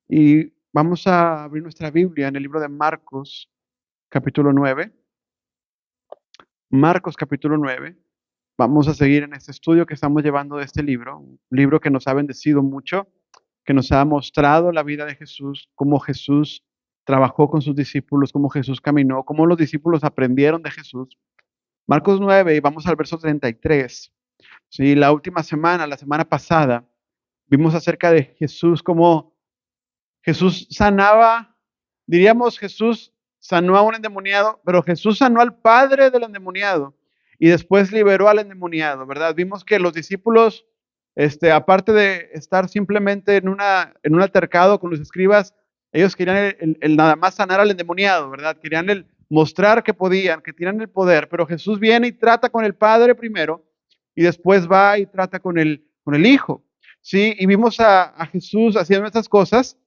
Y vamos a abrir nuestra Biblia en el libro de Marcos, capítulo 9. Marcos, capítulo 9. Vamos a seguir en este estudio que estamos llevando de este libro, un libro que nos ha bendecido mucho, que nos ha mostrado la vida de Jesús, cómo Jesús trabajó con sus discípulos, cómo Jesús caminó, cómo los discípulos aprendieron de Jesús. Marcos 9 y vamos al verso 33. Sí, la última semana, la semana pasada, vimos acerca de Jesús, cómo Jesús sanaba, diríamos Jesús sanó a un endemoniado, pero Jesús sanó al padre del endemoniado y después liberó al endemoniado, ¿verdad? Vimos que los discípulos, aparte de estar simplemente en un altercado con los escribas, ellos querían el nada más sanar al endemoniado, ¿verdad? Querían mostrar que podían, que tenían el poder, pero Jesús viene y trata con el padre primero y después va y trata con el hijo, ¿sí? Y vimos a Jesús haciendo estas cosas.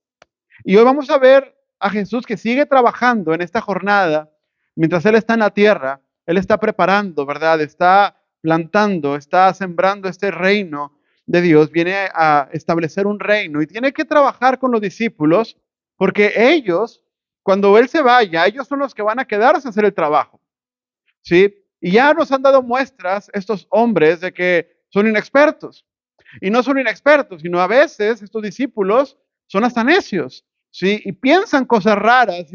Y hoy vamos a ver a Jesús que sigue trabajando en esta jornada, mientras Él está en la tierra, Él está preparando, ¿verdad? Está plantando, está sembrando este reino de Dios, viene a establecer un reino y tiene que trabajar con los discípulos porque ellos, cuando Él se vaya, ellos son los que van a quedarse a hacer el trabajo, ¿sí? Y ya nos han dado muestras estos hombres de que son inexpertos. Y no son inexpertos, sino a veces estos discípulos son hasta necios, ¿sí? Y piensan cosas raras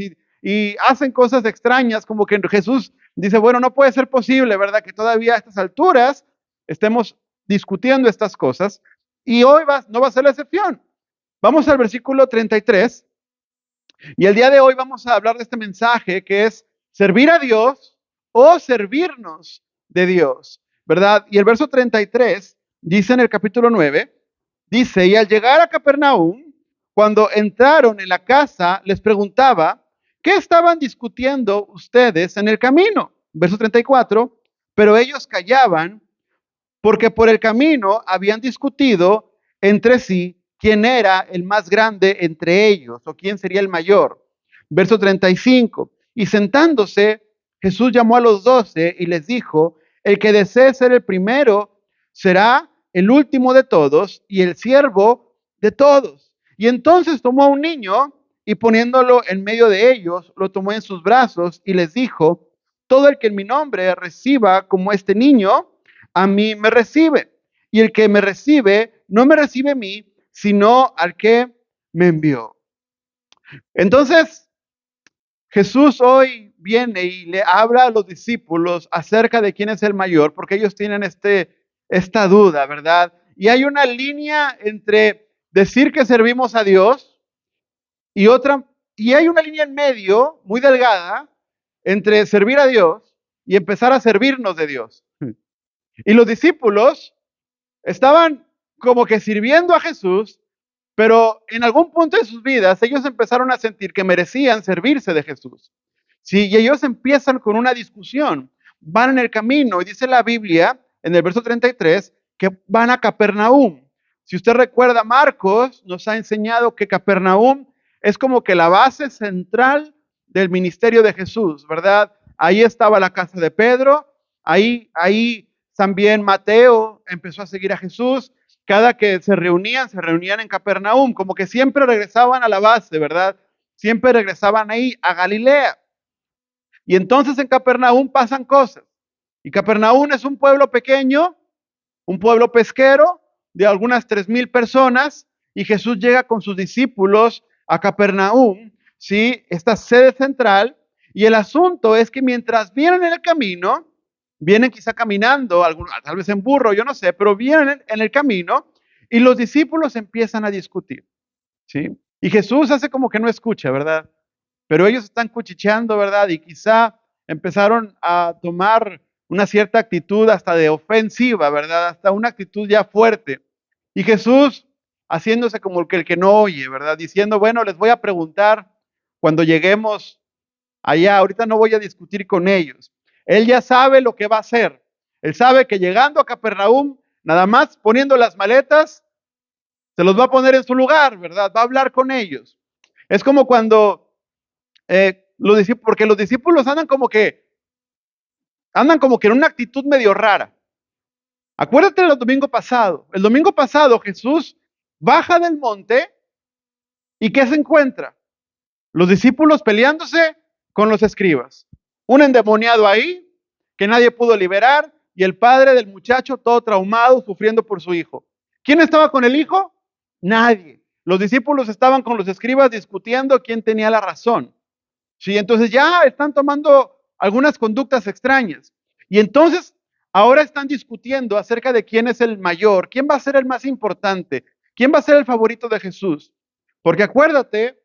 y hacen cosas extrañas, como que Jesús dice, bueno, no puede ser posible, ¿verdad? Que todavía a estas alturas estemos discutiendo estas cosas. Y hoy no va a ser la excepción. Vamos al versículo 33 y el día de hoy vamos a hablar de este mensaje que es servir a Dios o servirnos de Dios, ¿verdad? Y el verso 33 dice en el capítulo 9, dice, y al llegar a Capernaum, cuando entraron en la casa, les preguntaba, ¿qué estaban discutiendo ustedes en el camino? Verso 34, pero ellos callaban porque por el camino habían discutido entre sí quién era el más grande entre ellos o quién sería el mayor. Verso 35. Y sentándose, Jesús llamó a los 12 y les dijo, el que desee ser el primero será el último de todos y el siervo de todos. Y entonces tomó a un niño y poniéndolo en medio de ellos, lo tomó en sus brazos y les dijo, todo el que en mi nombre reciba como este niño, a mí me recibe. Y el que me recibe, no me recibe a mí, sino al que me envió. Entonces, Jesús hoy viene y le habla a los discípulos acerca de quién es el mayor, porque ellos tienen esta duda, ¿verdad? Y hay una línea entre decir que servimos a Dios y otra, y hay una línea en medio, muy delgada, entre servir a Dios y empezar a servirnos de Dios. Y los discípulos estaban como que sirviendo a Jesús, pero en algún punto de sus vidas ellos empezaron a sentir que merecían servirse de Jesús. Sí, y ellos empiezan con una discusión. Van en el camino y dice la Biblia en el verso 33 que van a Capernaum. Si usted recuerda, Marcos nos ha enseñado que Capernaum es como que la base central del ministerio de Jesús, ¿verdad? Ahí estaba la casa de Pedro, ahí también Mateo empezó a seguir a Jesús. Cada que se reunían en Capernaum, como que siempre regresaban a la base, ¿verdad? Siempre regresaban ahí a Galilea. Y entonces en Capernaum pasan cosas. Y Capernaum es un pueblo pequeño, un pueblo pesquero de algunas 3,000 personas. Y Jesús llega con sus discípulos a Capernaum, ¿sí? Esta sede central. Y el asunto es que mientras vienen en el camino, vienen quizá caminando, tal vez en burro, yo no sé, pero vienen en el camino y los discípulos empiezan a discutir, ¿sí? Y Jesús hace como que no escucha, ¿verdad? Pero ellos están cuchicheando, ¿verdad? Y quizá empezaron a tomar una cierta actitud hasta de ofensiva, ¿verdad? Hasta una actitud ya fuerte. Y Jesús haciéndose como el que no oye, ¿verdad? Diciendo, bueno, les voy a preguntar cuando lleguemos allá, ahorita no voy a discutir con ellos. Él ya sabe lo que va a hacer. Él sabe que llegando a Capernaum, nada más poniendo las maletas, se los va a poner en su lugar, ¿verdad? Va a hablar con ellos. Es como cuando porque los discípulos andan como que en una actitud medio rara. Acuérdate del domingo pasado. El domingo pasado Jesús baja del monte ¿Y qué se encuentra? Los discípulos peleándose con los escribas. Un endemoniado ahí que nadie pudo liberar y el padre del muchacho todo traumado, sufriendo por su hijo. ¿Quién estaba con el hijo? Nadie. Los discípulos estaban con los escribas discutiendo quién tenía la razón. Sí, entonces ya están tomando algunas conductas extrañas. Y entonces ahora están discutiendo acerca de quién es el mayor, quién va a ser el más importante, quién va a ser el favorito de Jesús. Porque acuérdate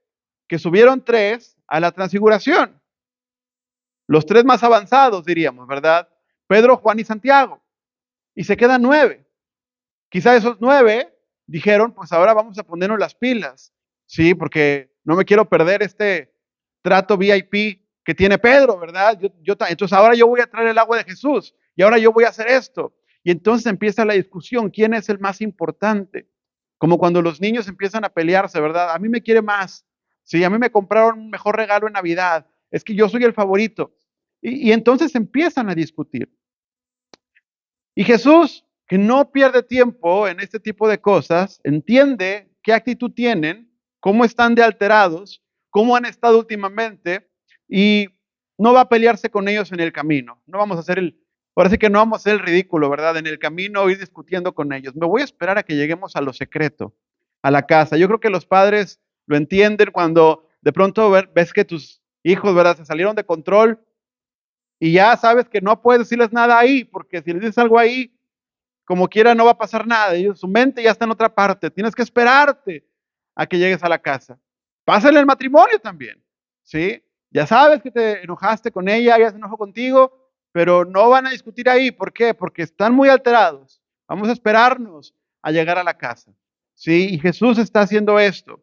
que subieron tres a la transfiguración. Los tres más avanzados, diríamos, ¿verdad? Pedro, Juan y Santiago. Y se quedan nueve. Quizá esos nueve dijeron, pues ahora vamos a ponernos las pilas, ¿sí? Porque no me quiero perder este trato VIP que tiene Pedro, ¿verdad? Entonces ahora yo voy a traer el agua de Jesús y ahora yo voy a hacer esto. Y entonces empieza la discusión, ¿quién es el más importante? Como cuando los niños empiezan a pelearse, ¿verdad? A mí me quiere más, sí, a mí me compraron un mejor regalo en Navidad, es que yo soy el favorito. Y entonces empiezan a discutir. Y Jesús, que no pierde tiempo en este tipo de cosas, entiende qué actitud tienen, cómo están de alterados, cómo han estado últimamente, y no va a pelearse con ellos en el camino. No vamos a hacer ahora sí que no vamos a hacer el ridículo, ¿verdad? En el camino ir discutiendo con ellos. Me voy a esperar a que lleguemos a lo secreto, a la casa. Yo creo que los padres lo entienden cuando de pronto ves que tus hijos, ¿verdad? Se salieron de control y ya sabes que no puedes decirles nada ahí, porque si les dices algo ahí, como quiera no va a pasar nada. Su mente ya está en otra parte. Tienes que esperarte a que llegues a la casa. Pasa en el matrimonio también, ¿sí? Ya sabes que te enojaste con ella, ella se enojó contigo, pero no van a discutir ahí. ¿Por qué? Porque están muy alterados. Vamos a esperarnos a llegar a la casa, ¿sí? Y Jesús está haciendo esto,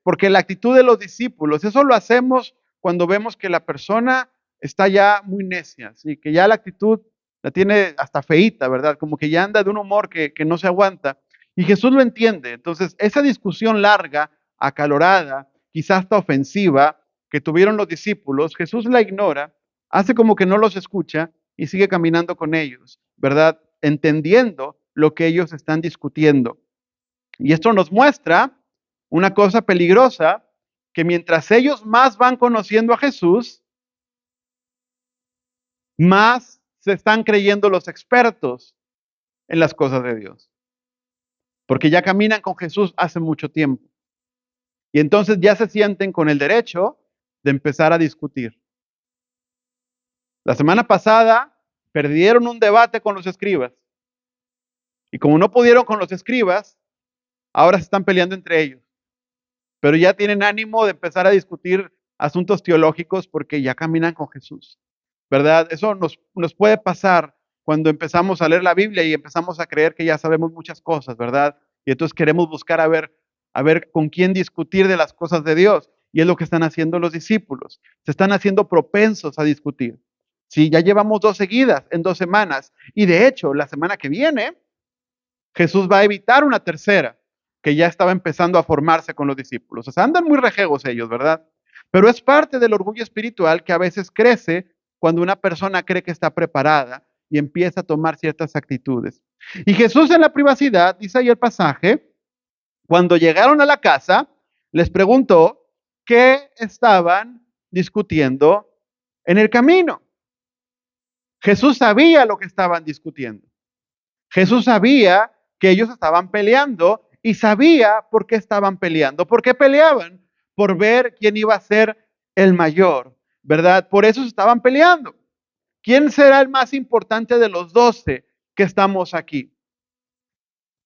porque la actitud de los discípulos, eso lo hacemos cuando vemos que la persona está ya muy necia, ¿sí? Que ya la actitud la tiene hasta feíta, ¿verdad? Como que ya anda de un humor que no se aguanta. Y Jesús lo entiende. Entonces, esa discusión larga, acalorada, quizás hasta ofensiva, que tuvieron los discípulos, Jesús la ignora, hace como que no los escucha y sigue caminando con ellos, ¿verdad? Entendiendo lo que ellos están discutiendo. Y esto nos muestra una cosa peligrosa, que mientras ellos más van conociendo a Jesús, más se están creyendo los expertos en las cosas de Dios, porque ya caminan con Jesús hace mucho tiempo. Y entonces ya se sienten con el derecho de empezar a discutir. La semana pasada perdieron un debate con los escribas. Y como no pudieron con los escribas, ahora se están peleando entre ellos. Pero ya tienen ánimo de empezar a discutir asuntos teológicos porque ya caminan con Jesús, ¿verdad? Eso nos puede pasar cuando empezamos a leer la Biblia y empezamos a creer que ya sabemos muchas cosas, ¿verdad? Y entonces queremos buscar a ver con quién discutir de las cosas de Dios. Y es lo que están haciendo los discípulos. Se están haciendo propensos a discutir. Sí, ya llevamos dos seguidas en 2 semanas. Y de hecho, la semana que viene, Jesús va a evitar una tercera que ya estaba empezando a formarse con los discípulos. O sea, andan muy rejegos ellos, ¿verdad? Pero es parte del orgullo espiritual que a veces crece cuando una persona cree que está preparada y empieza a tomar ciertas actitudes. Y Jesús en la privacidad, dice ahí el pasaje, cuando llegaron a la casa, les preguntó qué estaban discutiendo en el camino. Jesús sabía lo que estaban discutiendo. Jesús sabía que ellos estaban peleando y sabía por qué estaban peleando. ¿Por qué peleaban? Por ver quién iba a ser el mayor, ¿verdad? Por eso se estaban peleando. ¿Quién será el más importante de los 12 que estamos aquí?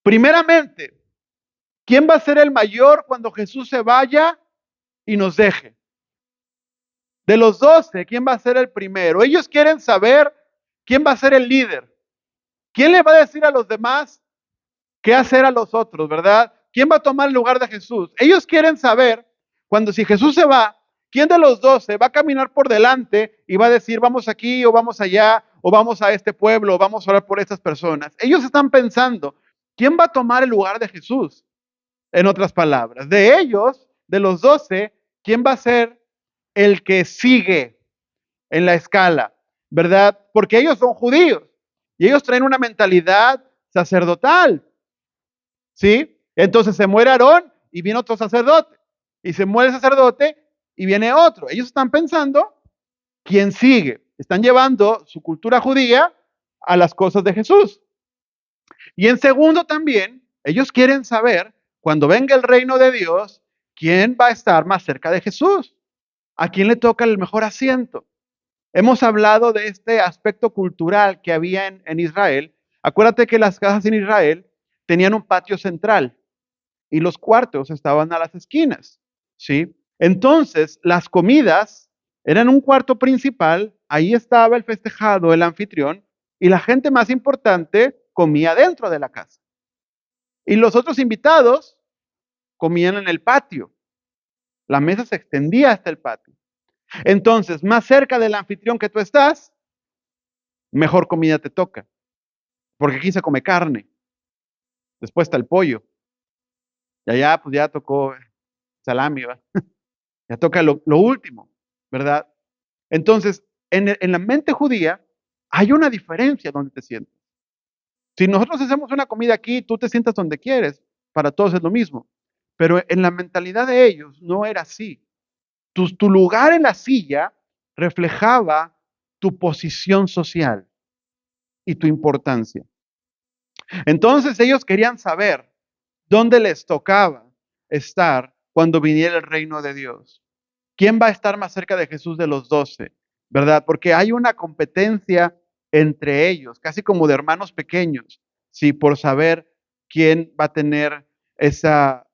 Primeramente, ¿quién va a ser el mayor cuando Jesús se vaya y nos deje? De los 12, ¿quién va a ser el primero? Ellos quieren saber quién va a ser el líder. ¿Quién le va a decir a los demás qué hacer a los otros, verdad? ¿Quién va a tomar el lugar de Jesús? Ellos quieren saber, cuando si Jesús se va, ¿quién de los 12 va a caminar por delante y va a decir, vamos aquí o vamos allá, o vamos a este pueblo, o vamos a orar por estas personas? Ellos están pensando, ¿quién va a tomar el lugar de Jesús? En otras palabras, de ellos, de los 12, ¿quién va a ser el que sigue en la escala? ¿Verdad? Porque ellos son judíos y ellos traen una mentalidad sacerdotal. ¿Sí? Entonces se muere Aarón y viene otro sacerdote. y se muere el sacerdote y viene otro. Ellos están pensando quién sigue. Están llevando su cultura judía a las cosas de Jesús. Y en segundo también, ellos quieren saber, cuando venga el reino de Dios, quién va a estar más cerca de Jesús, a quién le toca el mejor asiento. Hemos hablado de este aspecto cultural que había en Israel. Acuérdate que las casas en Israel tenían un patio central y los cuartos estaban a las esquinas, ¿sí? Entonces, las comidas eran un cuarto principal, ahí estaba el festejado, el anfitrión, y la gente más importante comía dentro de la casa. Y los otros invitados comían en el patio. La mesa se extendía hasta el patio. Entonces, más cerca del anfitrión que tú estás, mejor comida te toca. Porque aquí se come carne, después está el pollo, y allá pues ya tocó salami, ¿va? Ya toca lo último, ¿verdad? Entonces, en la mente judía hay una diferencia donde te sientas. Si nosotros hacemos una comida aquí, tú te sientas donde quieres, para todos es lo mismo. Pero en la mentalidad de ellos no era así. Tu lugar en la silla reflejaba tu posición social y tu importancia. Entonces ellos querían saber dónde les tocaba estar cuando viniera el reino de Dios. ¿Quién va a estar más cerca de Jesús de los 12? ¿Verdad? Porque hay una competencia entre ellos, casi como de hermanos pequeños, sí, por saber quién va a tener esa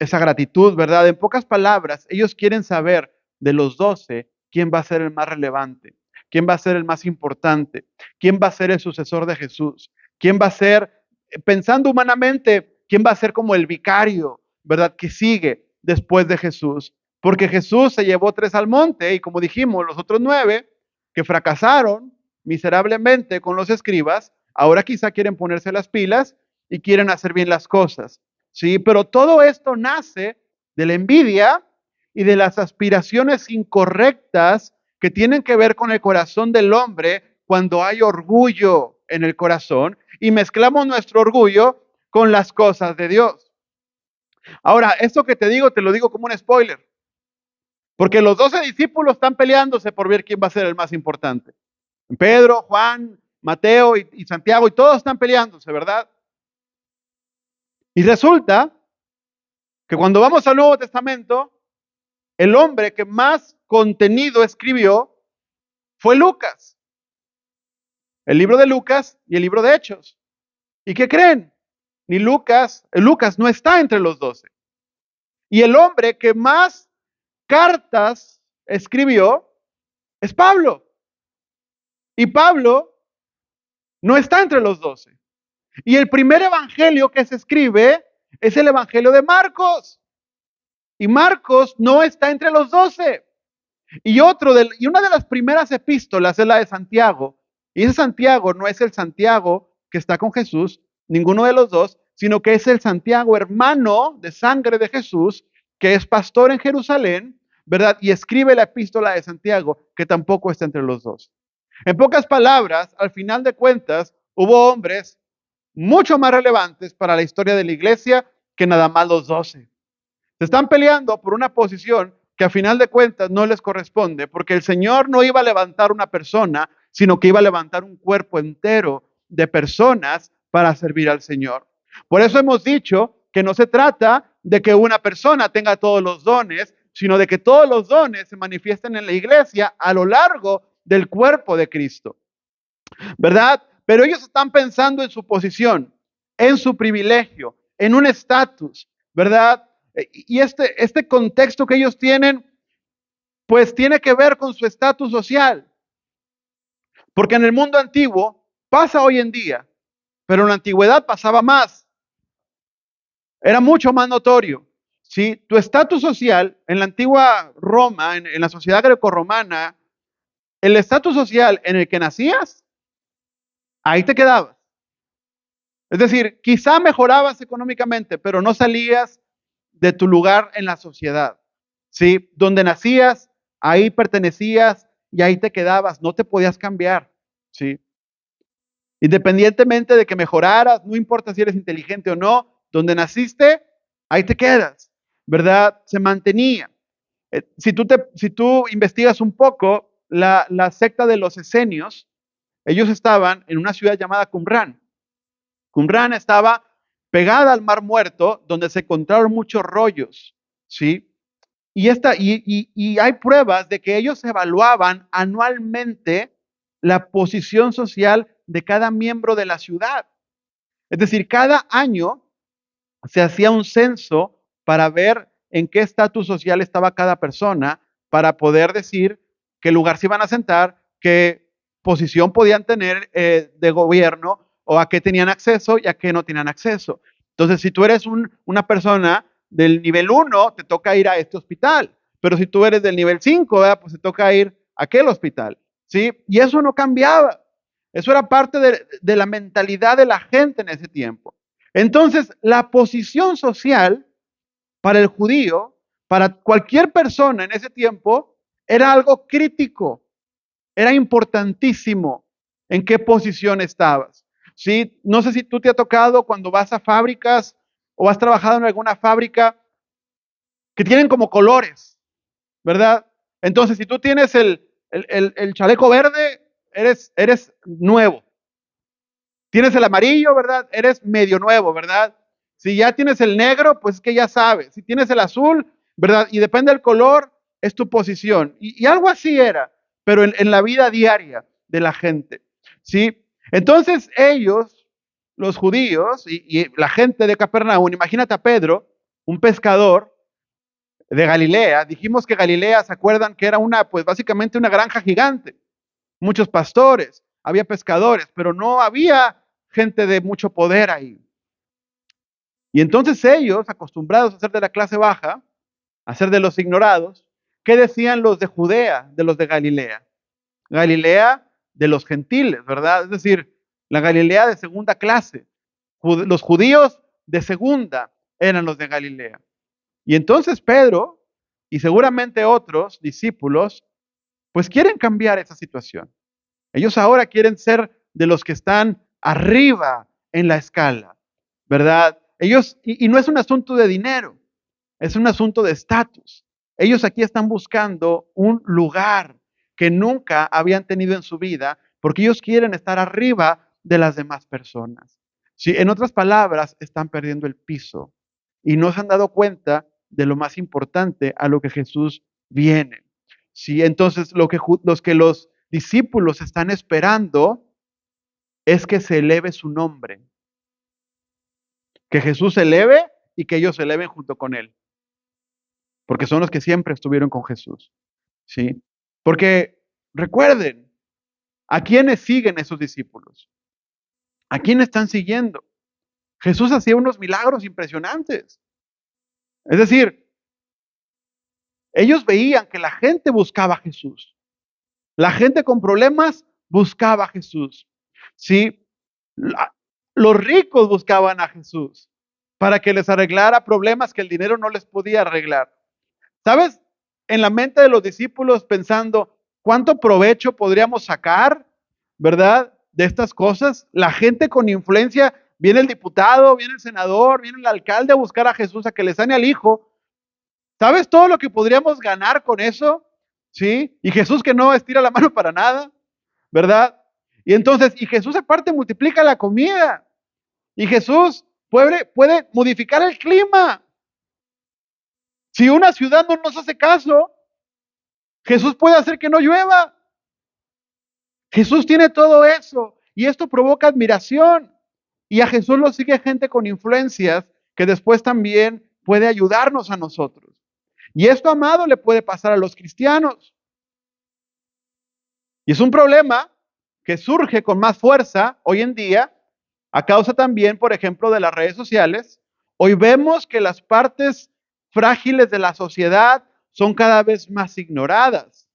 gratitud, ¿verdad? En pocas palabras, ellos quieren saber de los 12 quién va a ser el más relevante, quién va a ser el más importante, quién va a ser el sucesor de Jesús, quién va a ser, pensando humanamente, quién va a ser como el vicario, ¿verdad? Que sigue después de Jesús. Porque Jesús se llevó 3 al monte y como dijimos, los otros 9 que fracasaron miserablemente con los escribas, ahora quizá quieren ponerse las pilas y quieren hacer bien las cosas. Sí, pero todo esto nace de la envidia y de las aspiraciones incorrectas que tienen que ver con el corazón del hombre cuando hay orgullo en el corazón y mezclamos nuestro orgullo con las cosas de Dios. Ahora, esto que te lo digo como un spoiler, porque los 12 discípulos están peleándose por ver quién va a ser el más importante. Pedro, Juan, Mateo y Santiago, y todos están peleándose, ¿verdad? Y resulta que cuando vamos al Nuevo Testamento, el hombre que más contenido escribió fue Lucas. El libro de Lucas y el libro de Hechos. ¿Y qué creen? Ni Lucas no está entre los 12. Y el hombre que más cartas escribió es Pablo. Y Pablo no está entre los 12. Y el primer evangelio que se escribe es el evangelio de Marcos. Y Marcos no está entre los 12. Y una de las primeras epístolas es la de Santiago. Y ese Santiago no es el Santiago que está con Jesús, ninguno de los dos, sino que es el Santiago hermano de sangre de Jesús, que es pastor en Jerusalén, ¿verdad? Y escribe la epístola de Santiago, que tampoco está entre los dos. En pocas palabras, al final de cuentas, hubo hombres mucho más relevantes para la historia de la iglesia que nada más los 12. Se están peleando por una posición que a final de cuentas no les corresponde, porque el Señor no iba a levantar una persona, sino que iba a levantar un cuerpo entero de personas para servir al Señor. Por eso hemos dicho que no se trata de que una persona tenga todos los dones, sino de que todos los dones se manifiesten en la iglesia a lo largo del cuerpo de Cristo. ¿Verdad? Pero ellos están pensando en su posición, en su privilegio, en un estatus, ¿verdad? Y este contexto que ellos tienen, pues tiene que ver con su estatus social. Porque en el mundo antiguo pasa hoy en día, pero en la antigüedad pasaba más. Era mucho más notorio. ¿Sí? Tu estatus social en la antigua Roma, en la sociedad grecorromana, el estatus social en el que nacías, ahí te quedabas. Es decir, quizá mejorabas económicamente, pero no salías de tu lugar en la sociedad. ¿Sí? Donde nacías, ahí pertenecías y ahí te quedabas, no te podías cambiar. ¿Sí? Independientemente de que mejoraras, no importa si eres inteligente o no, donde naciste, ahí te quedas. ¿verdad? Se mantenía. Si tú investigas un poco, la secta de los esenios, ellos estaban en una ciudad llamada Qumran. Qumran estaba pegada al Mar Muerto, donde se encontraron muchos rollos, ¿sí? Y hay pruebas de que ellos evaluaban anualmente la posición social de cada miembro de la ciudad. Es decir, cada año se hacía un censo para ver en qué estatus social estaba cada persona, para poder decir qué lugar se iban a sentar, qué posición podían tener de gobierno, o a qué tenían acceso y a qué no tenían acceso. Entonces, si tú eres una persona del nivel 1, te toca ir a este hospital, pero si tú eres del nivel 5, ¿verdad? Pues te toca ir a aquel hospital, ¿sí? Y eso no cambiaba. Eso era parte de la mentalidad de la gente en ese tiempo. Entonces, la posición social para el judío, para cualquier persona en ese tiempo, era algo crítico, era importantísimo en qué posición estabas. ¿Sí? No sé si tú te ha tocado cuando vas a fábricas o has trabajado en alguna fábrica que tienen como colores, ¿verdad? Entonces, si tú tienes el chaleco verde, eres nuevo. Tienes el amarillo, ¿verdad? Eres medio nuevo, ¿verdad? Si ya tienes el negro, pues es que ya sabes. Si tienes el azul, ¿verdad? Y depende del color, es tu posición. Y algo así era, pero en la vida diaria de la gente, ¿sí? Entonces ellos, los judíos y la gente de Capernaum, imagínate a Pedro, un pescador de Galilea. Dijimos que Galilea, ¿se acuerdan? Que era pues básicamente una granja gigante. Muchos pastores, había pescadores, pero no había gente de mucho poder ahí. Y entonces ellos, acostumbrados a ser de la clase baja, a ser de los ignorados, ¿qué decían los de Judea, de los de Galilea? Galilea de los gentiles, ¿verdad? Es decir, la Galilea de segunda clase. Los judíos de segunda eran los de Galilea. Y entonces Pedro y seguramente otros discípulos, pues quieren cambiar esa situación. Ellos ahora quieren ser de los que están arriba en la escala, ¿verdad? Y no es un asunto de dinero, es un asunto de estatus. Ellos aquí están buscando un lugar que nunca habían tenido en su vida, porque ellos quieren estar arriba de las demás personas. Sí, en otras palabras, están perdiendo el piso y no se han dado cuenta de lo más importante a lo que Jesús viene. Sí, entonces los discípulos están esperando es que se eleve su nombre, que Jesús se eleve y que ellos se eleven junto con él, porque son los que siempre estuvieron con Jesús, ¿sí? Porque recuerden, ¿a quiénes siguen esos discípulos? ¿A quién están siguiendo? Jesús hacía unos milagros impresionantes. Es decir, ellos veían que la gente buscaba a Jesús. La gente con problemas buscaba a Jesús. ¿Sí? Los ricos buscaban a Jesús para que les arreglara problemas que el dinero no les podía arreglar. ¿Sabes? En la mente de los discípulos pensando, ¿cuánto provecho podríamos sacar, verdad? De estas cosas. La gente con influencia, viene el diputado, viene el senador, viene el alcalde a buscar a Jesús, a que le sane al hijo. ¿Sabes todo lo que podríamos ganar con eso? ¿Sí? Y Jesús que no estira la mano para nada, ¿verdad? Y entonces, y Jesús aparte multiplica la comida. Y Jesús puede modificar el clima. Si una ciudad no nos hace caso, Jesús puede hacer que no llueva. Jesús tiene todo eso. Y esto provoca admiración. Y a Jesús lo sigue gente con influencias que después también puede ayudarnos a nosotros. Y esto, amado, le puede pasar a los cristianos. Y es un problema que surge con más fuerza hoy en día, a causa también, por ejemplo, de las redes sociales. Hoy vemos que las partes frágiles de la sociedad son cada vez más ignoradas,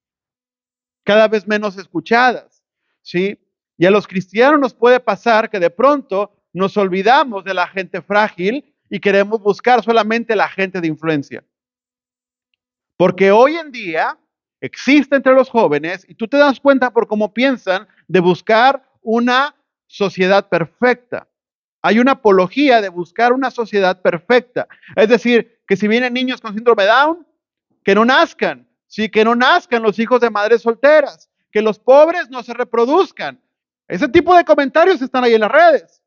cada vez menos escuchadas, ¿sí? Y a los cristianos nos puede pasar que de pronto nos olvidamos de la gente frágil y queremos buscar solamente la gente de influencia. Porque hoy en día existe entre los jóvenes, y tú te das cuenta por cómo piensan, de buscar una sociedad perfecta. Hay una apología de buscar una sociedad perfecta. Es decir, que si vienen niños con síndrome de Down, que no nazcan, sí, que no nazcan los hijos de madres solteras, que los pobres no se reproduzcan. Ese tipo de comentarios están ahí en las redes,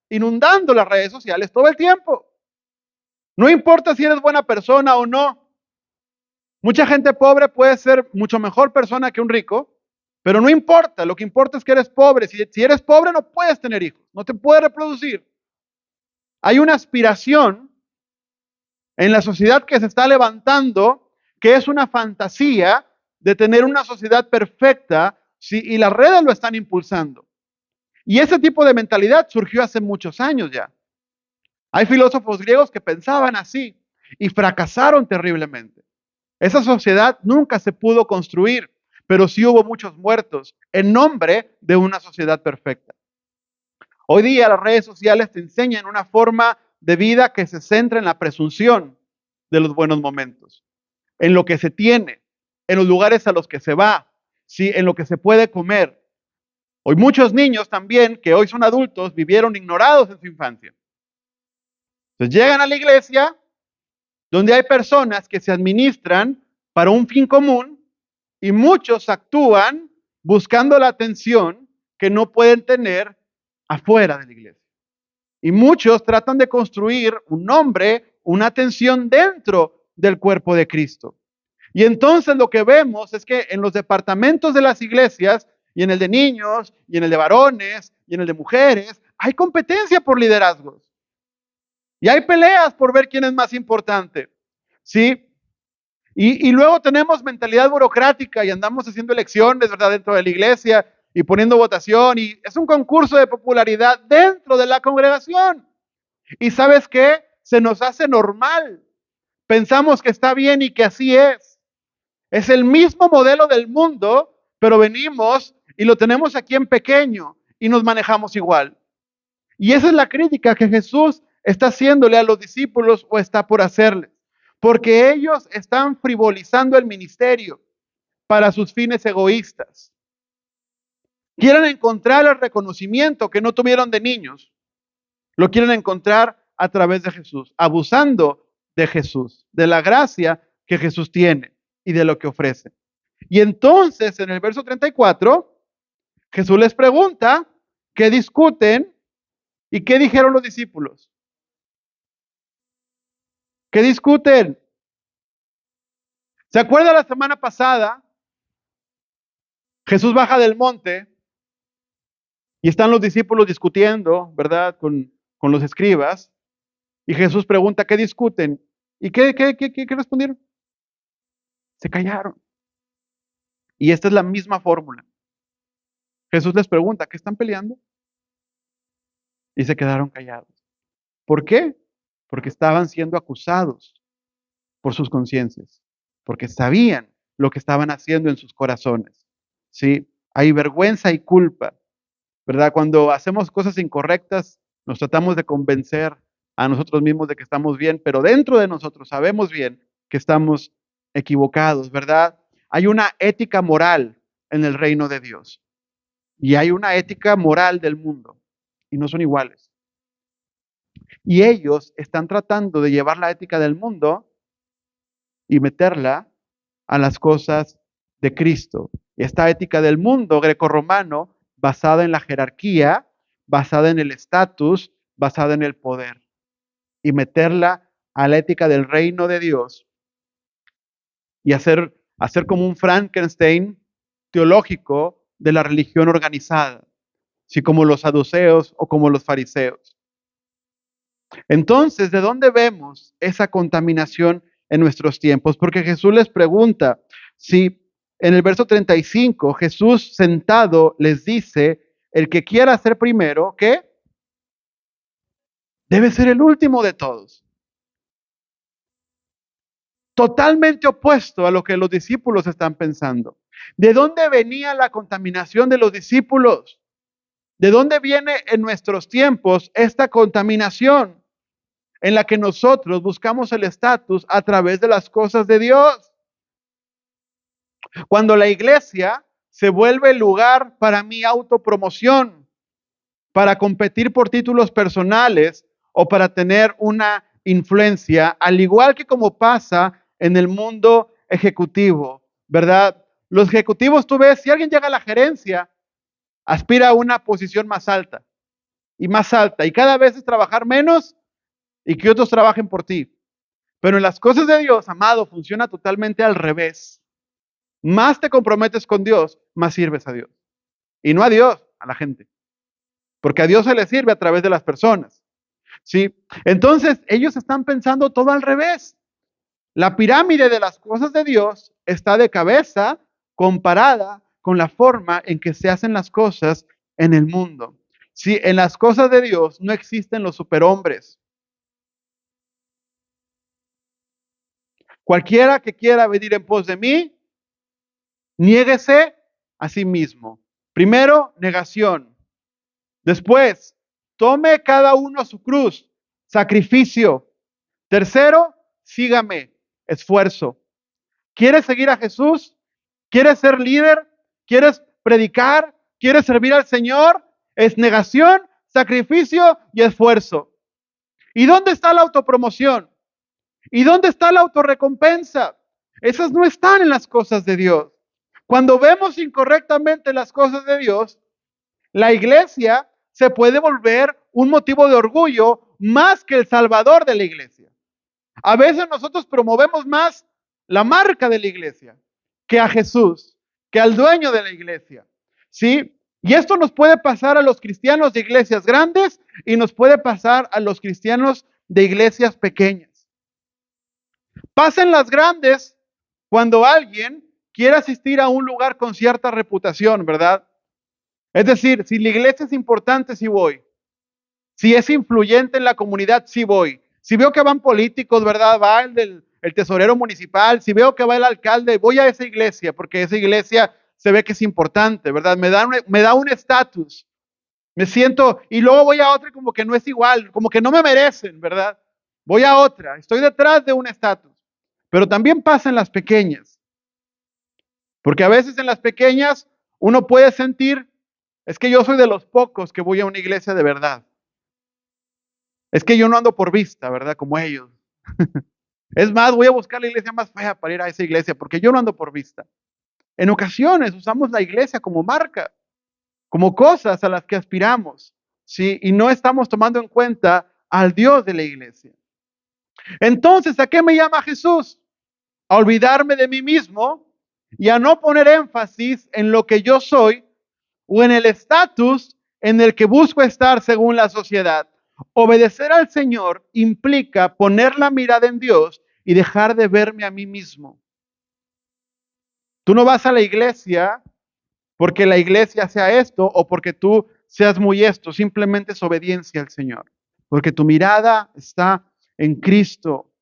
inundando las redes sociales todo el tiempo. No importa si eres buena persona o no. Mucha gente pobre puede ser mucho mejor persona que un rico, pero no importa, lo que importa es que eres pobre. Si eres pobre no puedes tener hijos, no te puedes reproducir. Hay una aspiración en la sociedad que se está levantando, que es una fantasía de tener una sociedad perfecta, sí, y las redes lo están impulsando. Y ese tipo de mentalidad surgió hace muchos años ya. Hay filósofos griegos que pensaban así y fracasaron terriblemente. Esa sociedad nunca se pudo construir, pero sí hubo muchos muertos en nombre de una sociedad perfecta. Hoy día las redes sociales te enseñan una forma de vida que se centra en la presunción de los buenos momentos, en lo que se tiene, en los lugares a los que se va, ¿sí? En lo que se puede comer. Hoy muchos niños también, que hoy son adultos, vivieron ignorados en su infancia. Entonces llegan a la iglesia, donde hay personas que se administran para un fin común y muchos actúan buscando la atención que no pueden tener afuera de la iglesia. Y muchos tratan de construir un nombre, una atención dentro del cuerpo de Cristo. Y entonces lo que vemos es que en los departamentos de las iglesias, y en el de niños, y en el de varones, y en el de mujeres, hay competencia por liderazgos. Y hay peleas por ver quién es más importante. ¿Sí? Y luego tenemos mentalidad burocrática y andamos haciendo elecciones, ¿verdad? Dentro de la iglesia y poniendo votación. Y es un concurso de popularidad dentro de la congregación. ¿Y sabes qué? Se nos hace normal. Pensamos que está bien y que así es. Es el mismo modelo del mundo, pero venimos y lo tenemos aquí en pequeño y nos manejamos igual. Y esa es la crítica que Jesús está haciéndole a los discípulos o está por hacerles. Porque ellos están frivolizando el ministerio para sus fines egoístas. Quieren encontrar el reconocimiento que no tuvieron de niños. Lo quieren encontrar a través de Jesús, abusando de Jesús, de la gracia que Jesús tiene y de lo que ofrece. Y entonces en el verso 34, Jesús les pregunta, ¿qué discuten? ¿Y qué dijeron los discípulos? ¿Qué discuten? ¿Se acuerda la semana pasada? Jesús baja del monte y están los discípulos discutiendo, ¿verdad? Con los escribas. Y Jesús pregunta, ¿qué discuten? ¿Y qué respondieron? Se callaron. Y esta es la misma fórmula. Jesús les pregunta, ¿qué están peleando? Y se quedaron callados. ¿Por qué? Porque estaban siendo acusados por sus conciencias, porque sabían lo que estaban haciendo en sus corazones. ¿Sí? Hay vergüenza y culpa, ¿verdad? Cuando hacemos cosas incorrectas, nos tratamos de convencer a nosotros mismos de que estamos bien, pero dentro de nosotros sabemos bien que estamos equivocados, ¿verdad? Hay una ética moral en el reino de Dios y hay una ética moral del mundo y no son iguales. Y ellos están tratando de llevar la ética del mundo y meterla a las cosas de Cristo. Esta ética del mundo grecorromano basada en la jerarquía, basada en el estatus, basada en el poder. Y meterla a la ética del reino de Dios y hacer como un Frankenstein teológico de la religión organizada, así como los saduceos o como los fariseos. Entonces, ¿de dónde vemos esa contaminación en nuestros tiempos? Porque Jesús les pregunta, si en el verso 35 Jesús sentado les dice, el que quiera ser primero, ¿qué? Debe ser el último de todos. Totalmente opuesto a lo que los discípulos están pensando. ¿De dónde venía la contaminación de los discípulos? ¿De dónde viene en nuestros tiempos esta contaminación en la que nosotros buscamos el estatus a través de las cosas de Dios? Cuando la iglesia se vuelve el lugar para mi autopromoción, para competir por títulos personales o para tener una influencia, al igual que como pasa en el mundo ejecutivo, ¿verdad? Los ejecutivos, tú ves, si alguien llega a la gerencia, aspira a una posición más alta, y cada vez es trabajar menos y que otros trabajen por ti. Pero en las cosas de Dios, amado, funciona totalmente al revés. Más te comprometes con Dios, más sirves a Dios. Y no a Dios, a la gente. Porque a Dios se le sirve a través de las personas. ¿Sí? Entonces, ellos están pensando todo al revés. La pirámide de las cosas de Dios está de cabeza comparada con la forma en que se hacen las cosas en el mundo. Sí, en las cosas de Dios no existen los superhombres. Cualquiera que quiera venir en pos de mí, niéguese a sí mismo. Primero, negación. Después, tome cada uno su cruz, sacrificio. Tercero, sígame, esfuerzo. ¿Quieres seguir a Jesús? ¿Quieres ser líder? ¿Quieres predicar? ¿Quieres servir al Señor? Es negación, sacrificio y esfuerzo. ¿Y dónde está la autopromoción? ¿Y dónde está la autorrecompensa? Esas no están en las cosas de Dios. Cuando vemos incorrectamente las cosas de Dios, la iglesia se puede volver un motivo de orgullo más que el salvador de la iglesia. A veces nosotros promovemos más la marca de la iglesia que a Jesús, que al dueño de la iglesia. ¿Sí? Y esto nos puede pasar a los cristianos de iglesias grandes y nos puede pasar a los cristianos de iglesias pequeñas. Pasa en las grandes cuando alguien quiere asistir a un lugar con cierta reputación, ¿verdad? Es decir, si la iglesia es importante, sí voy. Si es influyente en la comunidad, sí voy. Si veo que van políticos, ¿verdad? Va el tesorero municipal. Si veo que va el alcalde, voy a esa iglesia, porque esa iglesia se ve que es importante, ¿verdad? Me da un estatus. Me siento, y luego voy a otra y como que no es igual, como que no me merecen, ¿verdad? Voy a otra, estoy detrás de un estatus. Pero también pasa en las pequeñas, porque a veces en las pequeñas uno puede sentir, es que yo soy de los pocos que voy a una iglesia de verdad. Es que yo no ando por vista, ¿verdad? Como ellos. Es más, voy a buscar la iglesia más fea para ir a esa iglesia, porque yo no ando por vista. En ocasiones usamos la iglesia como marca, como cosas a las que aspiramos, ¿sí? Y no estamos tomando en cuenta al Dios de la iglesia. Entonces, ¿a qué me llama Jesús? A olvidarme de mí mismo y a no poner énfasis en lo que yo soy o en el estatus en el que busco estar según la sociedad. Obedecer al Señor implica poner la mirada en Dios y dejar de verme a mí mismo. Tú no vas a la iglesia porque la iglesia sea esto o porque tú seas muy esto, simplemente es obediencia al Señor, porque tu mirada está en Cristo.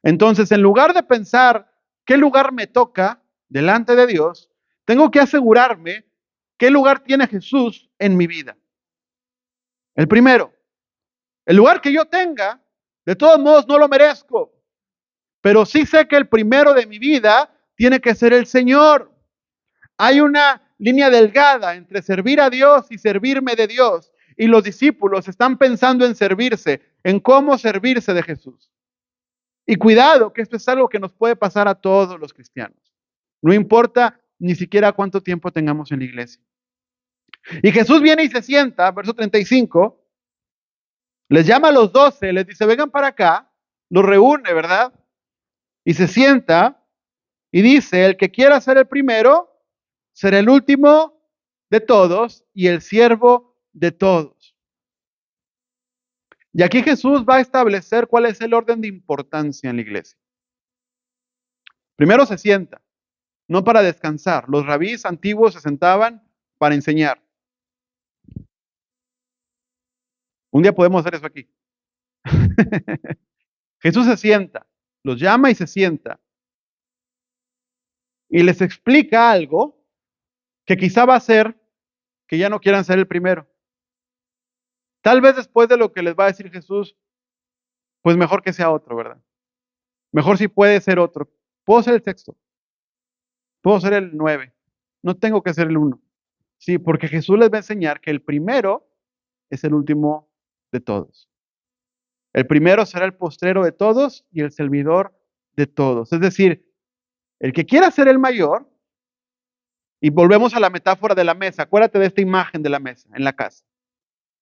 Entonces, en lugar de pensar qué lugar me toca delante de Dios, tengo que asegurarme qué lugar tiene Jesús en mi vida. El primero, el lugar que yo tenga, de todos modos no lo merezco, pero sí sé que el primero de mi vida tiene que ser el Señor. Hay una línea delgada entre servir a Dios y servirme de Dios, y los discípulos están pensando en servirse, en cómo servirse de Jesús. Y cuidado, que esto es algo que nos puede pasar a todos los cristianos. No importa ni siquiera cuánto tiempo tengamos en la iglesia. Y Jesús viene y se sienta, verso 35, les llama a los 12, les dice, vengan para acá, los reúne, ¿verdad? Y se sienta y dice, el que quiera ser el primero, será el último de todos y el siervo de todos. Y aquí Jesús va a establecer cuál es el orden de importancia en la iglesia. Primero se sienta, no para descansar. Los rabís antiguos se sentaban para enseñar. Un día podemos hacer eso aquí. Jesús se sienta, los llama y se sienta. Y les explica algo que quizá va a hacer que ya no quieran ser el primero. Tal vez después de lo que les va a decir Jesús, pues mejor que sea otro, ¿verdad? Mejor si puede ser otro. Puedo ser el sexto, puedo ser el 9, no tengo que ser el 1. Sí, porque Jesús les va a enseñar que el primero es el último de todos. El primero será el postrero de todos y el servidor de todos. Es decir, el que quiera ser el mayor, y volvemos a la metáfora de la mesa, acuérdate de esta imagen de la mesa en la casa.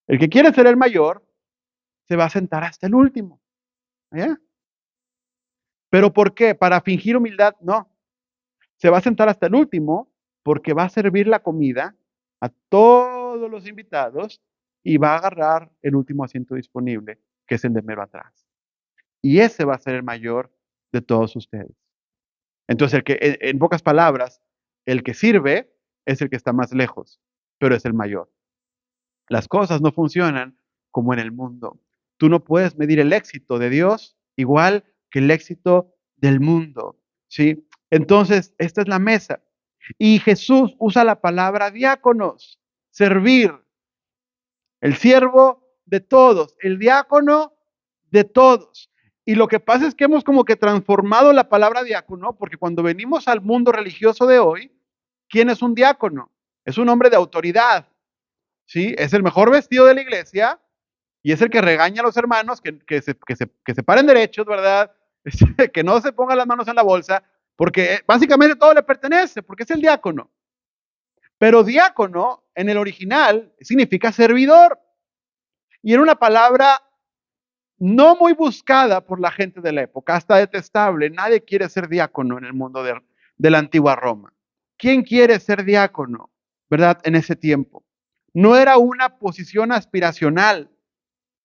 El que quiere ser el mayor se va a sentar hasta el último. ¿Ya? ¿Pero por qué? ¿Para fingir humildad? No. Se va a sentar hasta el último porque va a servir la comida a todos los invitados y va a agarrar el último asiento disponible, que es el de mero atrás. Y ese va a ser el mayor de todos ustedes. Entonces, en pocas palabras, el que sirve es el que está más lejos, pero es el mayor. Las cosas no funcionan como en el mundo. Tú no puedes medir el éxito de Dios igual que el éxito del mundo, ¿sí? Entonces, esta es la mesa. Y Jesús usa la palabra diáconos, servir, el siervo de todos, el diácono de todos. Y lo que pasa es que hemos como que transformado la palabra diácono, porque cuando venimos al mundo religioso de hoy, ¿quién es un diácono? Es un hombre de autoridad, ¿sí? Es el mejor vestido de la iglesia y es el que regaña a los hermanos que se paren derechos, ¿verdad? Que no se pongan las manos en la bolsa, porque básicamente todo le pertenece, porque es el diácono. Pero diácono en el original significa servidor y era una palabra no muy buscada por la gente de la época, hasta detestable. Nadie quiere ser diácono en el mundo de la antigua Roma. ¿Quién quiere ser diácono, verdad, en ese tiempo? No era una posición aspiracional.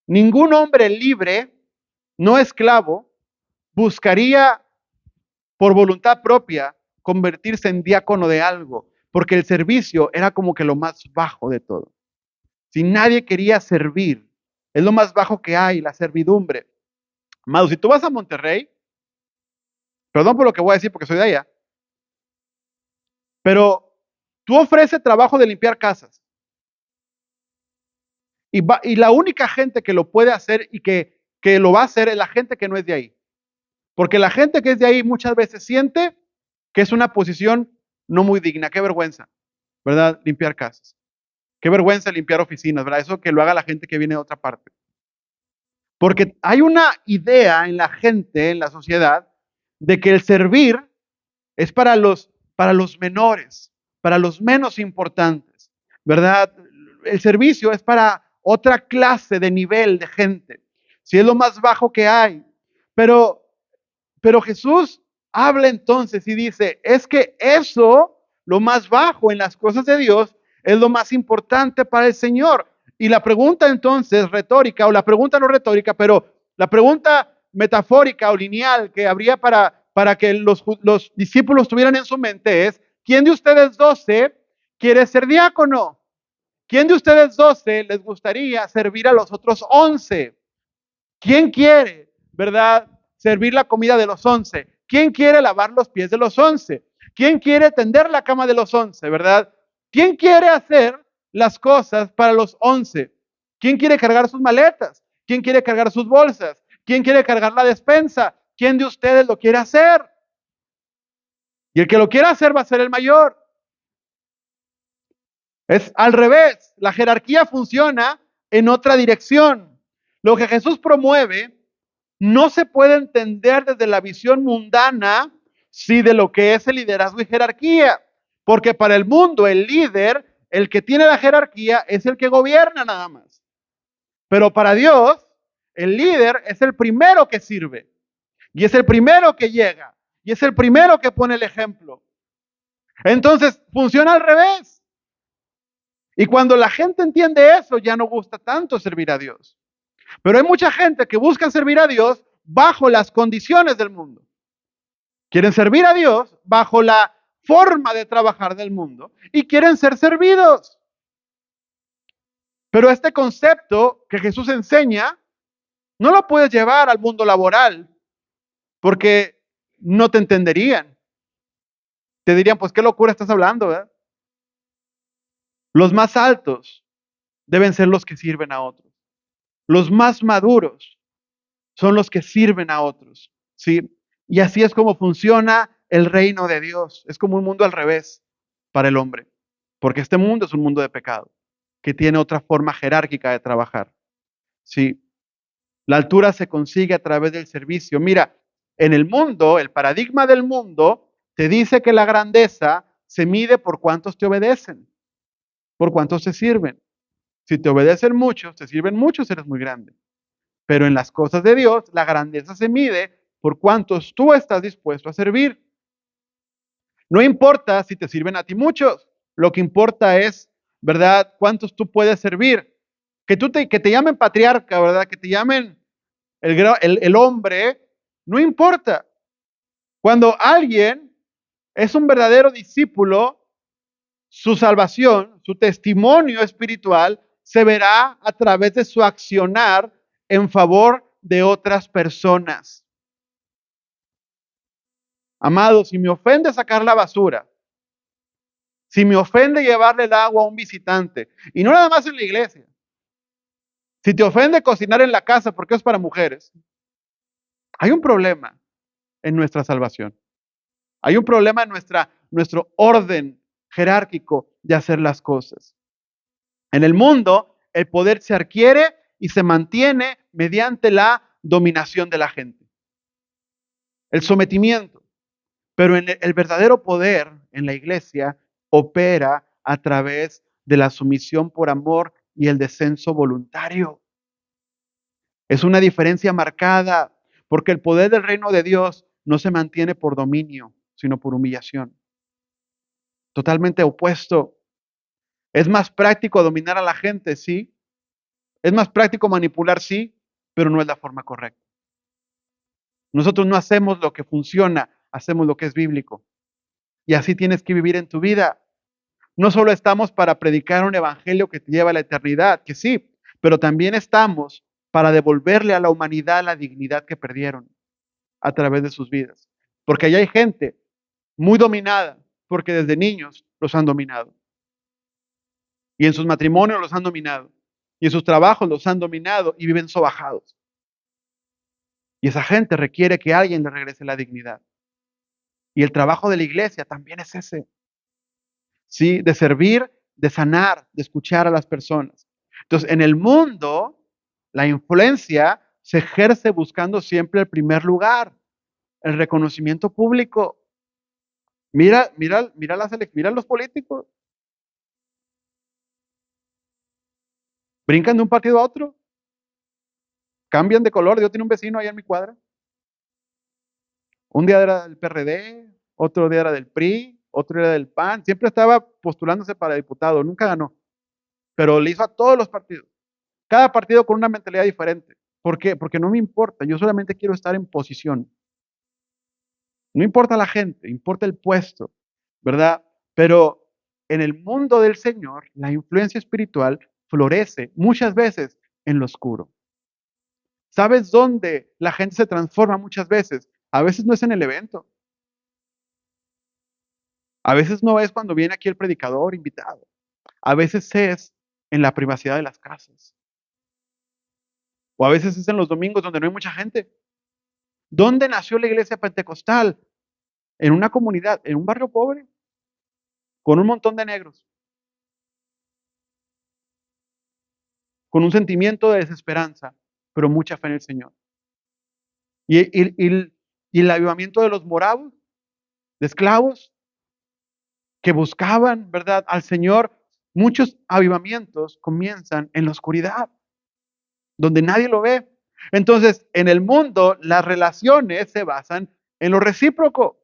Ningún hombre libre, no esclavo, buscaría por voluntad propia convertirse en diácono de algo, porque el servicio era como que lo más bajo de todo. Si nadie quería servir, es lo más bajo que hay, la servidumbre. Amado, si tú vas a Monterrey, perdón por lo que voy a decir porque soy de allá, pero tú ofreces trabajo de limpiar casas y la única gente que lo puede hacer y que lo va a hacer es la gente que no es de ahí. Porque la gente que es de ahí muchas veces siente que es una posición no muy digna. Qué vergüenza, ¿verdad? Limpiar casas. Qué vergüenza limpiar oficinas, ¿verdad? Eso que lo haga la gente que viene de otra parte. Porque hay una idea en la gente, en la sociedad, de que el servir es para los menores, para los menos importantes, ¿verdad? El servicio es para otra clase de nivel de gente, si es lo más bajo que hay. Pero, pero Jesús habla entonces y dice, es que eso, lo más bajo en las cosas de Dios, es lo más importante para el Señor. Y la pregunta entonces retórica, o la pregunta no retórica, pero la pregunta metafórica o lineal que habría para que los discípulos tuvieran en su mente es, ¿quién de ustedes 12 quiere ser diácono? ¿Quién de ustedes 12 les gustaría servir a los otros 11? ¿Quién quiere, verdad, servir la comida de los 11? ¿Quién quiere lavar los pies de los 11? ¿Quién quiere tender la cama de los 11, verdad? ¿Quién quiere hacer las cosas para los 11? ¿Quién quiere cargar sus maletas? ¿Quién quiere cargar sus bolsas? ¿Quién quiere cargar la despensa? ¿Quién de ustedes lo quiere hacer? Y el que lo quiera hacer va a ser el mayor. Es al revés. La jerarquía funciona en otra dirección. Lo que Jesús promueve no se puede entender desde la visión mundana, sí, de lo que es el liderazgo y jerarquía. Porque para el mundo, el líder, el que tiene la jerarquía, es el que gobierna nada más. Pero para Dios, el líder es el primero que sirve. Y es el primero que llega. Y es el primero que pone el ejemplo. Entonces, funciona al revés. Y cuando la gente entiende eso, ya no gusta tanto servir a Dios. Pero hay mucha gente que busca servir a Dios bajo las condiciones del mundo. Quieren servir a Dios bajo la forma de trabajar del mundo y quieren ser servidos. Pero este concepto que Jesús enseña no lo puedes llevar al mundo laboral porque no te entenderían. Te dirían, pues qué locura estás hablando, ¿verdad? Los más altos deben ser los que sirven a otros. Los más maduros son los que sirven a otros, ¿sí? Y así es como funciona el reino de Dios. Es como un mundo al revés para el hombre, porque este mundo es un mundo de pecado, que tiene otra forma jerárquica de trabajar, ¿sí? La altura se consigue a través del servicio. Mira, en el mundo, el paradigma del mundo te dice que la grandeza se mide por cuántos te obedecen, por cuántos te sirven. Si te obedecen muchos, te sirven muchos, eres muy grande. Pero en las cosas de Dios, la grandeza se mide por cuántos tú estás dispuesto a servir. No importa si te sirven a ti muchos, lo que importa es, ¿verdad?, cuántos tú puedes servir. Que te llamen patriarca, ¿verdad? Que te llamen el hombre, no importa. Cuando alguien es un verdadero discípulo, su salvación, su testimonio espiritual, se verá a través de su accionar en favor de otras personas. Amado, si me ofende sacar la basura, si me ofende llevarle el agua a un visitante, y no nada más en la iglesia, si te ofende cocinar en la casa porque es para mujeres, hay un problema en nuestra salvación. Hay un problema en nuestro orden jerárquico de hacer las cosas. En el mundo, el poder se adquiere y se mantiene mediante la dominación de la gente, el sometimiento. Pero en el verdadero poder en la iglesia opera a través de la sumisión por amor y el descenso voluntario. Es una diferencia marcada porque el poder del reino de Dios no se mantiene por dominio, sino por humillación. Totalmente opuesto. Es más práctico dominar a la gente, sí. Es más práctico manipular, sí, pero no es la forma correcta. Nosotros no hacemos lo que funciona, hacemos lo que es bíblico. Y así tienes que vivir en tu vida. No solo estamos para predicar un evangelio que te lleva a la eternidad, que sí, pero también estamos para devolverle a la humanidad la dignidad que perdieron a través de sus vidas. Porque allá hay gente muy dominada, porque desde niños los han dominado. Y en sus matrimonios los han dominado. Y en sus trabajos los han dominado y viven sobajados. Y esa gente requiere que alguien le regrese la dignidad. Y el trabajo de la iglesia también es ese. ¿Sí? De servir, de sanar, de escuchar a las personas. Entonces, en el mundo, la influencia se ejerce buscando siempre el primer lugar, el reconocimiento público. Mira los políticos. Brincan de un partido a otro. Cambian de color. Yo tenía un vecino allá en mi cuadra. Un día era del PRD, otro día era del PRI, otro era del PAN. Siempre estaba postulándose para diputado. Nunca ganó. Pero le hizo a todos los partidos. Cada partido con una mentalidad diferente. ¿Por qué? Porque no me importa. Yo solamente quiero estar en posición. No importa la gente, importa el puesto, ¿verdad? Pero en el mundo del Señor, la influencia espiritual florece muchas veces en lo oscuro. ¿Sabes dónde la gente se transforma muchas veces? A veces no es en el evento. A veces no es cuando viene aquí el predicador invitado. A veces es en la privacidad de las casas. O a veces es en los domingos donde no hay mucha gente. ¿Dónde nació la iglesia pentecostal? En una comunidad, en un barrio pobre, con un montón de negros, con un sentimiento de desesperanza, pero mucha fe en el Señor. Y el avivamiento de los moravos, de esclavos, que buscaban, ¿verdad?, al Señor, muchos avivamientos comienzan en la oscuridad, donde nadie lo ve. Entonces, en el mundo, las relaciones se basan en lo recíproco.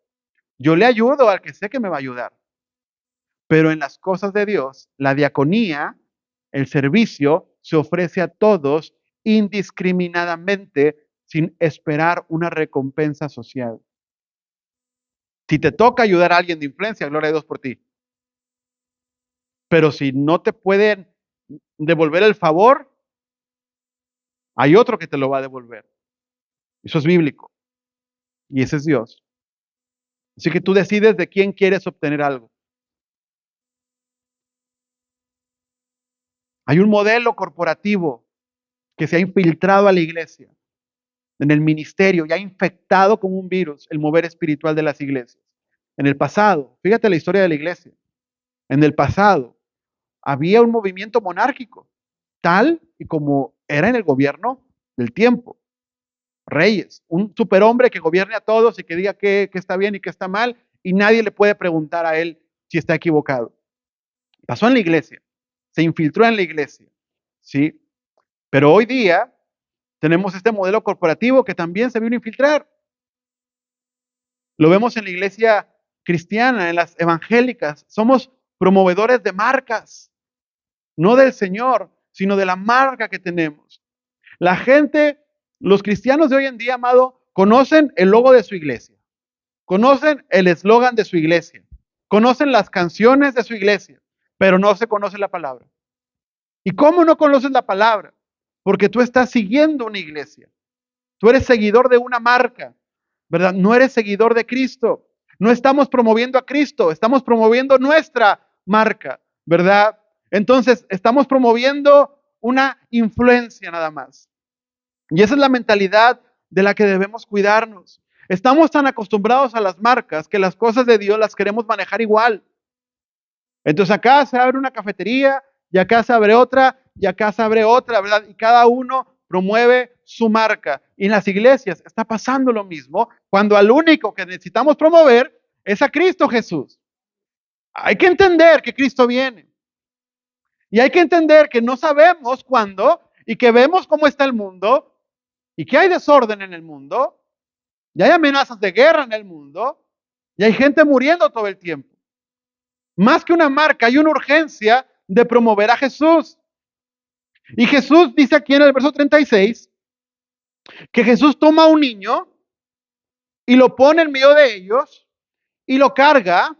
Yo le ayudo al que sé que me va a ayudar. Pero en las cosas de Dios, la diaconía, el servicio, se ofrece a todos indiscriminadamente sin esperar una recompensa social. Si te toca ayudar a alguien de influencia, gloria a Dios por ti. Pero si no te pueden devolver el favor, hay otro que te lo va a devolver. Eso es bíblico. Y ese es Dios. Así que tú decides de quién quieres obtener algo. Hay un modelo corporativo que se ha infiltrado a la iglesia, en el ministerio, y ha infectado como un virus el mover espiritual de las iglesias. En el pasado, fíjate la historia de la iglesia. En el pasado había un movimiento monárquico, tal y como era en el gobierno, del tiempo. Reyes, un superhombre que gobierne a todos y que diga qué está bien y qué está mal, y nadie le puede preguntar a él si está equivocado. Pasó en la iglesia, se infiltró en la iglesia, ¿sí? Pero hoy día tenemos este modelo corporativo que también se vino a infiltrar. Lo vemos en la iglesia cristiana, en las evangélicas. Somos promovedores de marcas, no del Señor, sino de la marca que tenemos. La gente, los cristianos de hoy en día, amado, conocen el logo de su iglesia, conocen el eslogan de su iglesia, conocen las canciones de su iglesia, pero no se conoce la palabra. ¿Y cómo no conoces la palabra? Porque tú estás siguiendo una iglesia. Tú eres seguidor de una marca, ¿verdad? No eres seguidor de Cristo. No estamos promoviendo a Cristo, estamos promoviendo nuestra marca, ¿verdad? Entonces, estamos promoviendo una influencia nada más. Y esa es la mentalidad de la que debemos cuidarnos. Estamos tan acostumbrados a las marcas que las cosas de Dios las queremos manejar igual. Entonces acá se abre una cafetería y acá se abre otra y acá se abre otra, ¿verdad? Y cada uno promueve su marca. Y en las iglesias está pasando lo mismo cuando al único que necesitamos promover es a Cristo Jesús. Hay que entender que Cristo viene. Y hay que entender que no sabemos cuándo y que vemos cómo está el mundo y que hay desorden en el mundo y hay amenazas de guerra en el mundo y hay gente muriendo todo el tiempo. Más que una marca, hay una urgencia de promover a Jesús. Y Jesús dice aquí en el verso 36 que Jesús toma a un niño y lo pone en medio de ellos y lo carga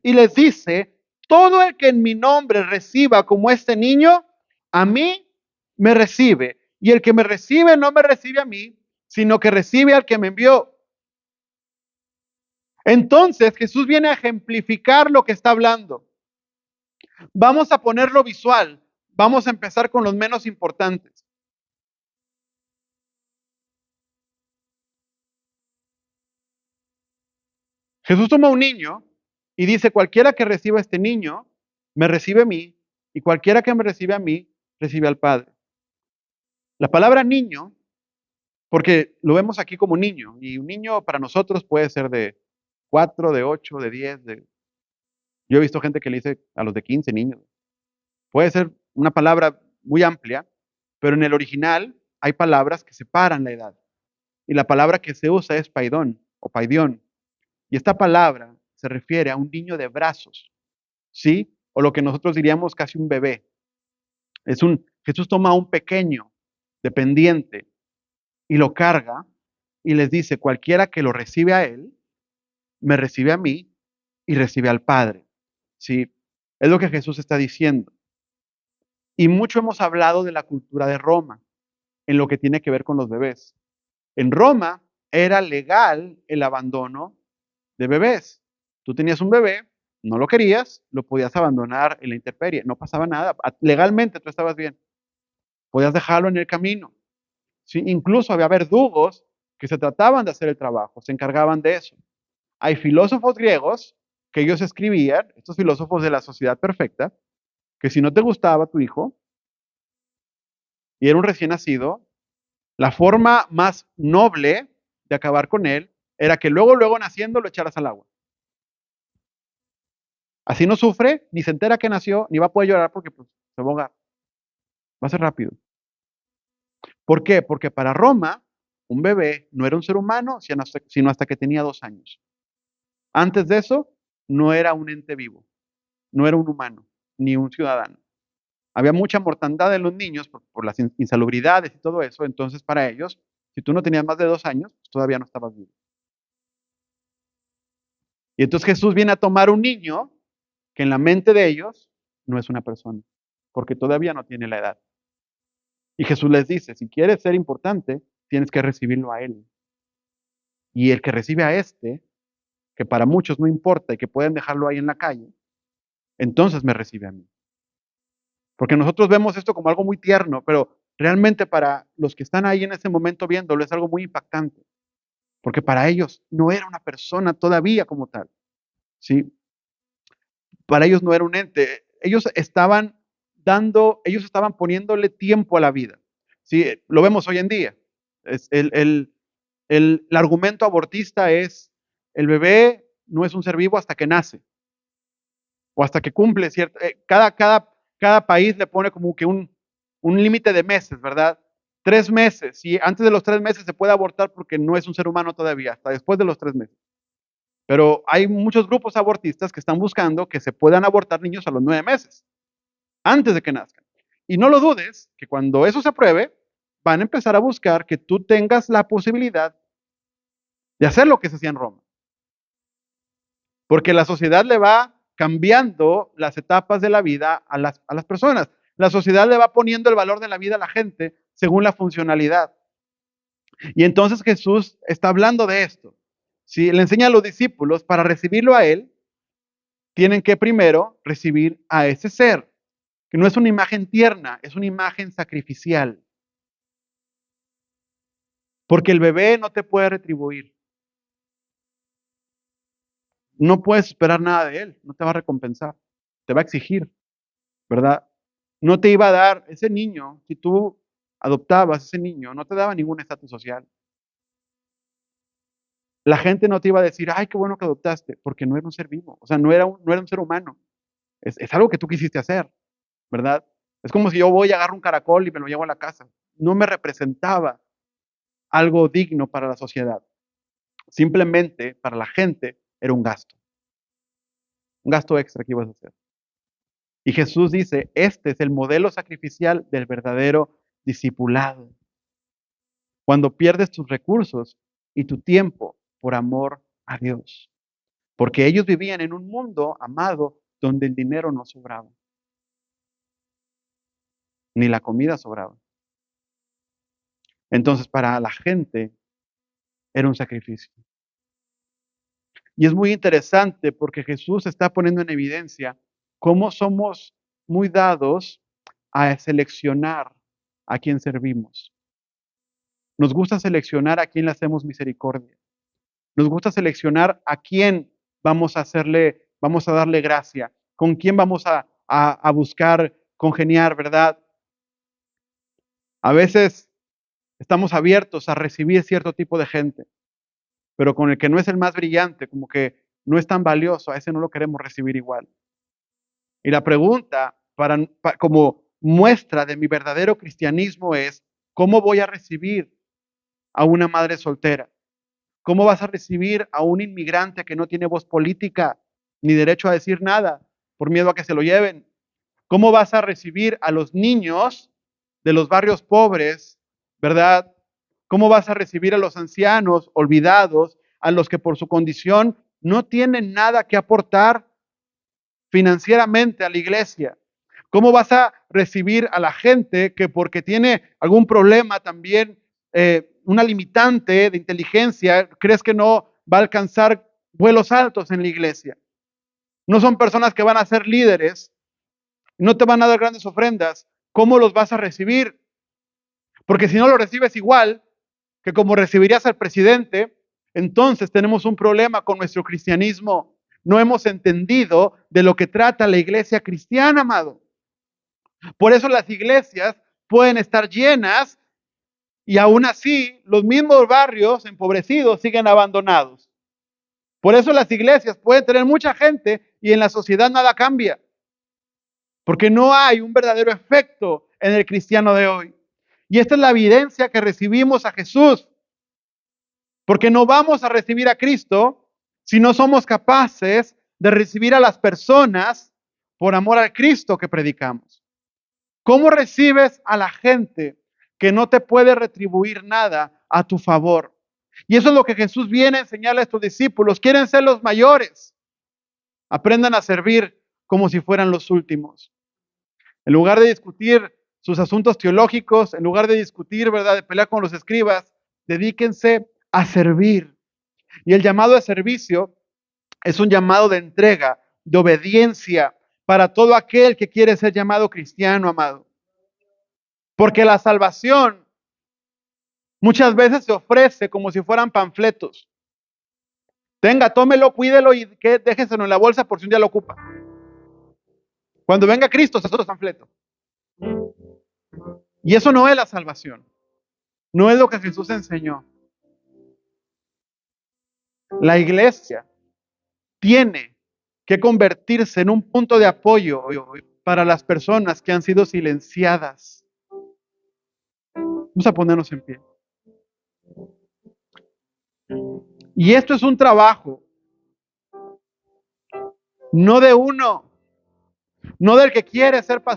y les dice, todo el que en mi nombre reciba como este niño, a mí me recibe. Y el que me recibe no me recibe a mí, sino que recibe al que me envió. Entonces Jesús viene a ejemplificar lo que está hablando. Vamos a ponerlo visual. Vamos a empezar con los menos importantes. Jesús toma un niño y dice, cualquiera que reciba a este niño, me recibe a mí, y cualquiera que me recibe a mí, recibe al Padre. La palabra niño, porque lo vemos aquí como niño, y un niño para nosotros puede ser de 4, de 8, de 10, yo he visto gente que le dice a los de 15 niños. Puede ser una palabra muy amplia, pero en el original hay palabras que separan la edad. Y la palabra que se usa es paidón o paidión. Y esta palabra se refiere a un niño de brazos, ¿sí? O lo que nosotros diríamos casi un bebé. Jesús toma a un pequeño dependiente y lo carga y les dice, cualquiera que lo recibe a él, me recibe a mí y recibe al Padre, ¿sí? Es lo que Jesús está diciendo. Y mucho hemos hablado de la cultura de Roma, en lo que tiene que ver con los bebés. En Roma era legal el abandono de bebés. Tú tenías un bebé, no lo querías, lo podías abandonar en la intemperie, no pasaba nada. Legalmente tú estabas bien. Podías dejarlo en el camino. ¿Sí? Incluso había verdugos que se trataban de hacer el trabajo, se encargaban de eso. Hay filósofos griegos que ellos escribían, estos filósofos de la sociedad perfecta, que si no te gustaba tu hijo y era un recién nacido, la forma más noble de acabar con él era que luego naciendo lo echaras al agua. Así no sufre, ni se entera que nació, ni va a poder llorar porque pues, se va a ahogar. Va a ser rápido. ¿Por qué? Porque para Roma, un bebé no era un ser humano, sino hasta que tenía 2 años. Antes de eso, no era un ente vivo, no era un humano, ni un ciudadano. Había mucha mortandad en los niños por las insalubridades y todo eso, entonces para ellos, si tú no tenías más de 2 años, pues todavía no estabas vivo. Y entonces Jesús viene a tomar un niño que en la mente de ellos no es una persona, porque todavía no tiene la edad. Y Jesús les dice, si quieres ser importante, tienes que recibirlo a Él. Y el que recibe a este, que para muchos no importa y que pueden dejarlo ahí en la calle, entonces me recibe a mí. Porque nosotros vemos esto como algo muy tierno, pero realmente para los que están ahí en ese momento viéndolo es algo muy impactante. Porque para ellos no era una persona todavía como tal. ¿Sí? Para ellos no era un ente. Ellos estaban poniéndole tiempo a la vida. Sí, lo vemos hoy en día. Es el argumento abortista es, el bebé no es un ser vivo hasta que nace o hasta que cumple cierto, cada país le pone como que un límite de meses, ¿verdad? 3 meses, y antes de los 3 meses se puede abortar porque no es un ser humano todavía, hasta después de los 3 meses. Pero hay muchos grupos abortistas que están buscando que se puedan abortar niños a los 9 meses, antes de que nazcan. Y no lo dudes, que cuando eso se apruebe, van a empezar a buscar que tú tengas la posibilidad de hacer lo que se hacía en Roma. Porque la sociedad le va cambiando las etapas de la vida a las personas. La sociedad le va poniendo el valor de la vida a la gente según la funcionalidad. Y entonces Jesús está hablando de esto. Si le enseña a los discípulos, para recibirlo a Él, tienen que primero recibir a ese ser, que no es una imagen tierna, es una imagen sacrificial. Porque el bebé no te puede retribuir. No puedes esperar nada de él, no te va a recompensar, te va a exigir, ¿verdad? No te iba a dar ese niño, si tú adoptabas ese niño, no te daba ningún estatus social. La gente no te iba a decir, ay, qué bueno que adoptaste, porque no era un ser vivo, o sea, no era un ser humano. Es algo que tú quisiste hacer, ¿verdad? Es como si yo voy y agarro un caracol y me lo llevo a la casa. No me representaba algo digno para la sociedad. Simplemente, para la gente, era un gasto extra que ibas a hacer. Y Jesús dice, este es el modelo sacrificial del verdadero discipulado. Cuando pierdes tus recursos y tu tiempo por amor a Dios. Porque ellos vivían en un mundo, amado, donde el dinero no sobraba. Ni la comida sobraba. Entonces, para la gente era un sacrificio. Y es muy interesante porque Jesús está poniendo en evidencia cómo somos muy dados a seleccionar a quién servimos. Nos gusta seleccionar a quién le hacemos misericordia. Nos gusta seleccionar a quién vamos a darle gracia, con quién vamos a buscar congeniar, ¿verdad? A veces estamos abiertos a recibir cierto tipo de gente, pero con el que no es el más brillante, como que no es tan valioso, a ese no lo queremos recibir igual. Y la pregunta como muestra de mi verdadero cristianismo es, ¿cómo voy a recibir a una madre soltera? ¿Cómo vas a recibir a un inmigrante que no tiene voz política ni derecho a decir nada por miedo a que se lo lleven? ¿Cómo vas a recibir a los niños de los barrios pobres, verdad? ¿Cómo vas a recibir a los ancianos olvidados, a los que por su condición no tienen nada que aportar financieramente a la iglesia? ¿Cómo vas a recibir a la gente que porque tiene algún problema también, una limitante de inteligencia, crees que no va a alcanzar vuelos altos en la iglesia? No son personas que van a ser líderes, no te van a dar grandes ofrendas. ¿Cómo los vas a recibir? Porque si no lo recibes igual que como recibirías al presidente, entonces tenemos un problema con nuestro cristianismo. No hemos entendido de lo que trata la iglesia cristiana, amado. Por eso las iglesias pueden estar llenas y aún así los mismos barrios empobrecidos siguen abandonados. Por eso las iglesias pueden tener mucha gente y en la sociedad nada cambia. Porque no hay un verdadero efecto en el cristiano de hoy. Y esta es la evidencia que recibimos a Jesús. Porque no vamos a recibir a Cristo si no somos capaces de recibir a las personas por amor al Cristo que predicamos. ¿Cómo recibes a la gente que no te puede retribuir nada a tu favor? Y eso es lo que Jesús viene a enseñarle a estos discípulos. Quieren ser los mayores. Aprendan a servir como si fueran los últimos. En lugar de discutir sus asuntos teológicos, en lugar de discutir, ¿verdad?, de pelear con los escribas, dedíquense a servir. Y el llamado de servicio es un llamado de entrega, de obediencia para todo aquel que quiere ser llamado cristiano, amado. Porque la salvación muchas veces se ofrece como si fueran panfletos. Tenga, tómelo, cuídelo y déjeselo en la bolsa por si un día lo ocupa. Cuando venga Cristo, se otro panfleto. Y eso no es la salvación. No es lo que Jesús enseñó. La iglesia tiene que convertirse en un punto de apoyo para las personas que han sido silenciadas. Vamos a ponernos en pie. Y esto es un trabajo, no de uno, no del que quiere ser pastor.